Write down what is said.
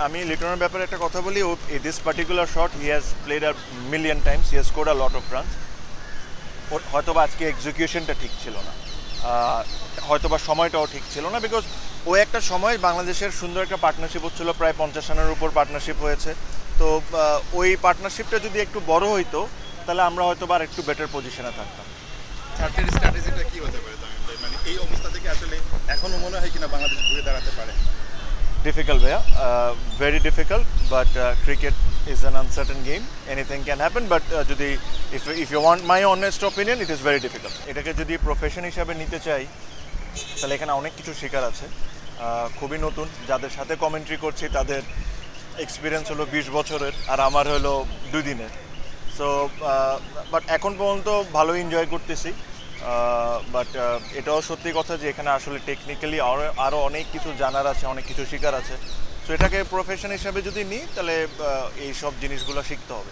আমি লিটনের ব্যাপারে একটা কথা বলি, ও this particular shot he has played a million times, he has scored a lot of runs. হয়তোবা আজকে এক্সিকিউশনটা ঠিক ছিল না, হয়তোবা সময়টাও ঠিক ছিল না, বিকজ ও একটা সময় বাংলাদেশের সুন্দর একটা পার্টনারশিপ হচ্ছিল, প্রায় 50 রানের উপর পার্টনারশিপ হয়েছে। তো ওই পার্টনারশিপটা যদি একটু বড় হইতো তাহলে আমরা হয়তো আর একটু বেটার পজিশনে থাকতাম। থার্ডের স্ট্র্যাটেজিটা কি হতে পারে তামিম ভাই? মানে এই অবস্থা থেকে আসলে এখনো মনে হয় কিনা বাংলাদেশ ঘুরে দাঁড়াতে পারে? Difficult, Bhaiya. Very difficult, but cricket is an uncertain game. Anything can happen, but if you want my honest opinion, it is very difficult. এটাকে যদি প্রফেশন হিসাবে নিতে চাই তাহলে এখানে অনেক কিছু শেখার আছে। খুবই নতুন, যাদের সাথে কমেন্ট্রি করছি তাদের এক্সপিরিয়েন্স হলো 20 বছরের, আর আমার হলো 2 দিনের। সো বাট এখন পর্যন্ত ভালো এনজয় করতেছি। বাট এটাও সত্যি কথা যে এখানে আসলে টেকনিক্যালি আরও অনেক কিছু জানার আছে, অনেক কিছু শেখার আছে। সো এটাকে প্রফেশন হিসাবে যদি নিই তাহলে এই সব জিনিসগুলো শিখতে হবে।